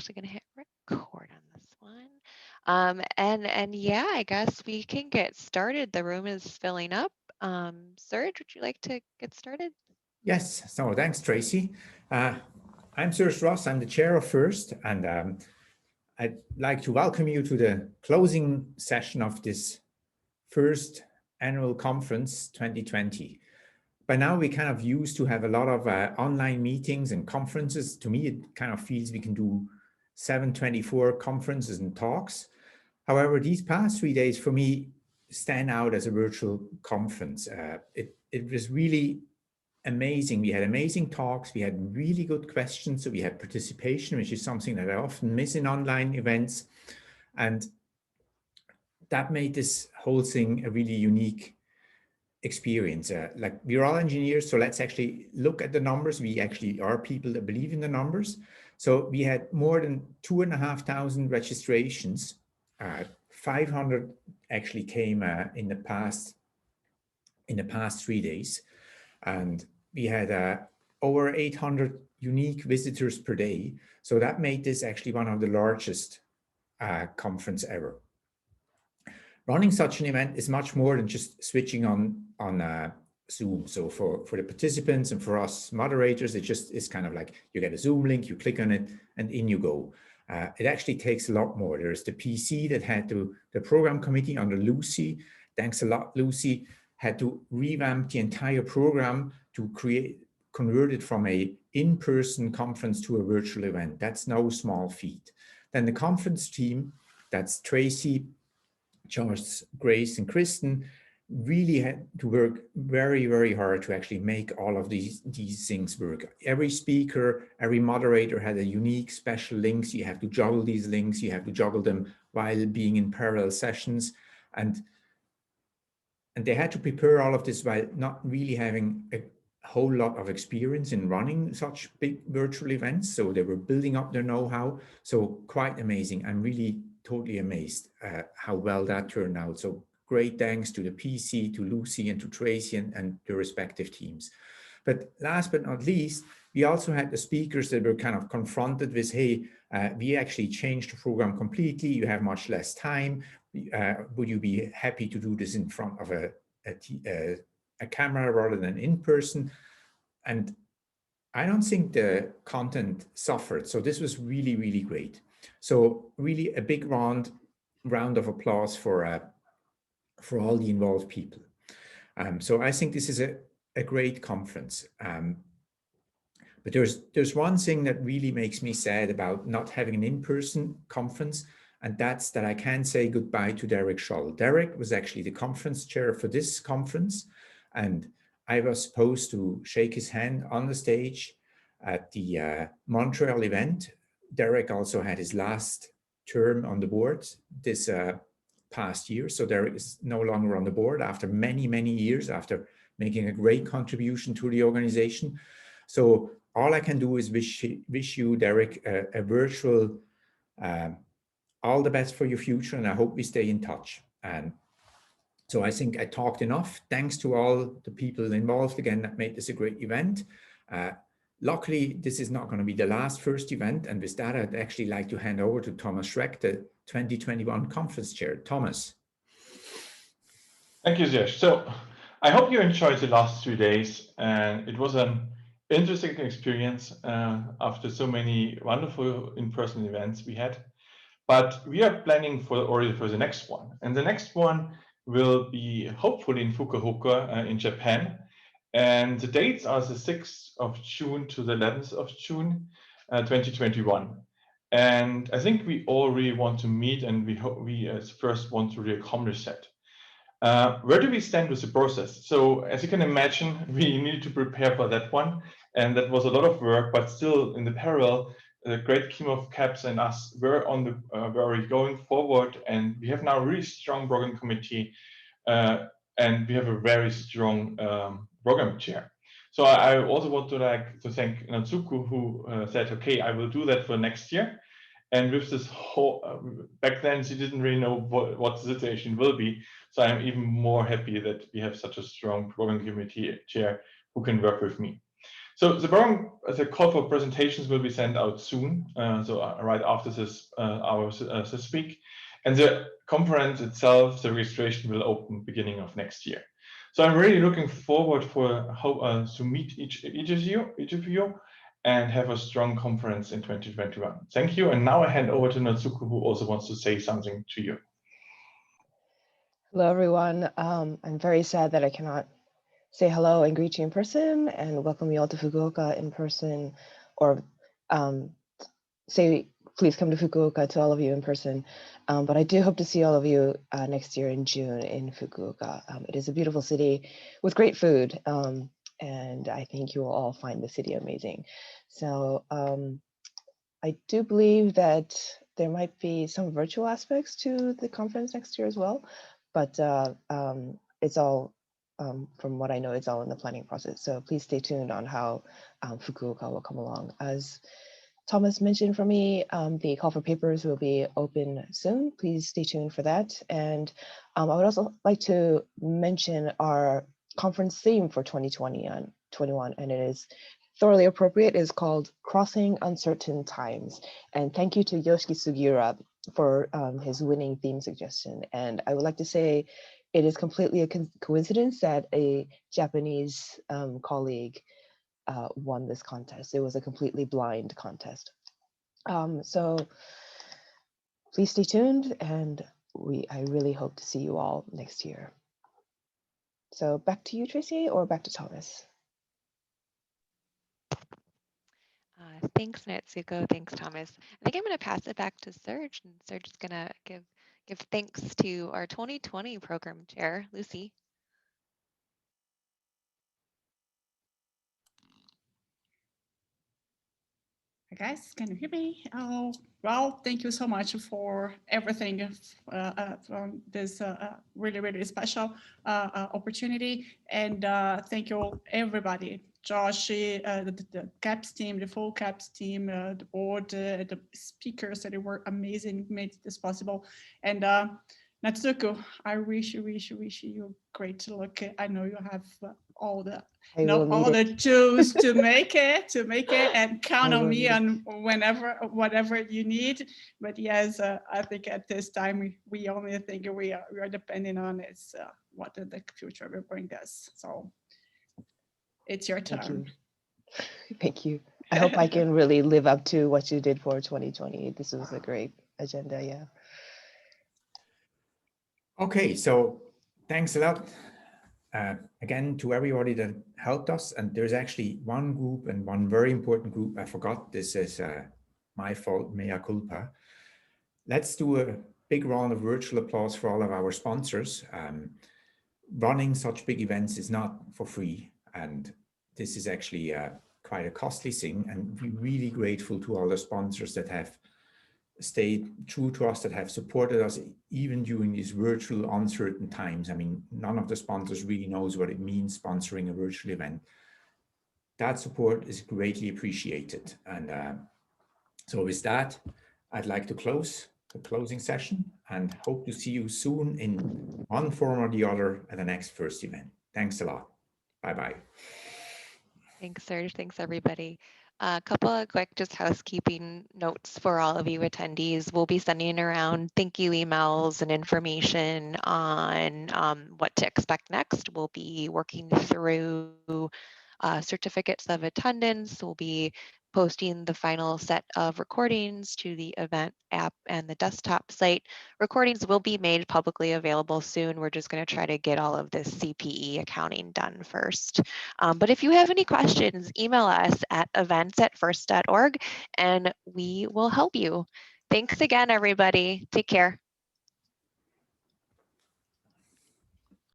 actually going to hit record on this one. And yeah, I guess we can get started. The room is filling up. Serge, would you like to get started? Yes, so thanks, Tracy. Uh, I'm Serge Ross. I'm the chair of FIRST, and I'd like to welcome you to the closing session of this first annual conference 2020. By now, we kind of used to have a lot of online meetings and conferences. To me, it kind of feels we can do 724 conferences and talks. However, these past 3 days for me stand out as a virtual conference. It was really amazing. We had amazing talks. We had really good questions. So we had participation, which is something that I often miss in online events. And that made this whole thing a really unique experience. Like we're all engineers, so let's actually look at the numbers. We actually are people that believe in the numbers. So we had more than 2,500 registrations. 500 actually came in the past 3 days, and we had over 800 unique visitors per day. So that made this actually one of the largest conference ever. Running such an event is much more than just switching on Zoom. So for the participants and for us moderators, it's kind of like you get a Zoom link, you click on it, and in you go. It actually takes a lot more. There's the PC that had to, the program committee under Lucy, thanks a lot, Lucy, had to revamp the entire program to convert it from a in-person conference to a virtual event. That's no small feat. Then the conference team, that's Tracy, Charles, Grace, and Kristen, really had to work very, very hard to actually make all of these things work. Every speaker, every moderator had a unique special links. You have to juggle these links. You have to juggle them while being in parallel sessions. And they had to prepare all of this while not really having a whole lot of experience in running such big virtual events. So they were building up their know-how. So quite amazing. I'm really totally amazed how well that turned out. So great thanks to the PC, to Lucy, and to Tracy and the respective teams. But last but not least, we also had the speakers that were kind of confronted with, hey, we actually changed the program completely. You have much less time. Would you be happy to do this in front of a camera rather than in person? And I don't think the content suffered. So this was really, really great. So really a big round of applause for all the involved people. So I think this is a great conference. But there's one thing that really makes me sad about not having an in-person conference, and that's that I can't say goodbye to Derek Scholl. Derek was actually the conference chair for this conference, and I was supposed to shake his hand on the stage at the Montreal event. Derek also had his last term on the board this past year, so Derek is no longer on the board after many, many years, after making a great contribution to the organization. So all I can do is wish you, Derek, a virtual all the best for your future, and I hope we stay in touch. And so I think I talked enough. Thanks to all the people involved again that made this a great event. Luckily, this is not going to be the last first event, and with that, I'd actually like to hand over to Thomas Schreck, the 2021 conference chair. Thomas. Thank you, Serge. So I hope you enjoyed the last 3 days, and it was an interesting experience after so many wonderful in-person events we had. But we are planning already for the next one, and the next one will be hopefully in Fukuoka in Japan, and the dates are the 6th of June to the 11th of June 2021. And I think we all really want to meet, and we as first want to really accomplish that. Where do we stand with the process? So as you can imagine, we needed to prepare for that one, and that was a lot of work, but still in the parallel, a great team of CAPs and us were on the were going forward, and we have now a really strong program committee, and we have a very strong program chair. So I also want to thank Natsuko, who said, okay, I will do that for next year. And with this whole, back then she didn't really know what the situation will be. So I'm even more happy that we have such a strong program committee chair who can work with me. So the call for presentations will be sent out soon, right after this this week, and the conference itself, the registration will open beginning of next year. So I'm really looking forward to meet each of you, and have a strong conference in 2021. Thank you, and now I hand over to Natsuko, who also wants to say something to you. Hello, everyone. I'm very sad that I cannot say hello and greet you in person and welcome you all to Fukuoka in person, or say please come to Fukuoka to all of you in person. But I do hope to see all of you next year in June in Fukuoka. It is a beautiful city with great food, and I think you will all find the city amazing. So I do believe that there might be some virtual aspects to the conference next year as well, but it's all, from what I know, it's all in the planning process. So please stay tuned on how Fukuoka will come along. As Thomas mentioned for me, the call for papers will be open soon. Please stay tuned for that. And I would also like to mention our conference theme for 2020 and 21, and it is thoroughly appropriate. It is called Crossing Uncertain Times. And thank you to Yoshiki Sugiura for his winning theme suggestion. And I would like to say it is completely a coincidence that a Japanese colleague won this contest. It was a completely blind contest. So please stay tuned, and I really hope to see you all next year. So back to you, Tracy, or back to Thomas? Thanks, Natsuko. Thanks, Thomas. I think I'm going to pass it back to Serge, and Serge is going to give thanks to our 2020 program chair, Lucy. Hi guys, can you hear me? Well, thank you so much for everything from this really, really special opportunity. And thank you everybody, Josh, the CAPS team, the full CAPS team, the board, the speakers that were amazing, made this possible. And Natsuko, I wish you great luck. I know you have all the tools to make it, and count on me on whatever you need. But yes, I think at this time we only think we are depending on is what the future will bring us. So it's your turn. Thank you. I hope I can really live up to what you did for 2020. This was a great agenda. Yeah. Okay, so thanks a lot again to everybody that helped us. And there's actually one group, and one very important group I forgot. This is my fault, mea culpa. Let's do a big round of virtual applause for all of our sponsors. Running such big events is not for free, and this is actually quite a costly thing. And we're really grateful to all the sponsors that have stayed true to us, that have supported us even during these virtual uncertain times. I mean, none of the sponsors really knows what it means sponsoring a virtual event. That support is greatly appreciated. And so with that, I'd like to close the closing session and hope to see you soon in one form or the other at the next FIRST event. Thanks a lot. Bye-bye. Thanks, Serge. Thanks, everybody. A couple of quick just housekeeping notes for all of you attendees. We'll be sending around thank you emails and information on what to expect next. We'll be working through certificates of attendance. We'll be posting the final set of recordings to the event app and the desktop site. Recordings will be made publicly available soon. We're just going to try to get all of this CPE accounting done first. But if you have any questions, email us at events@first.org and we will help you. Thanks again, everybody. Take care.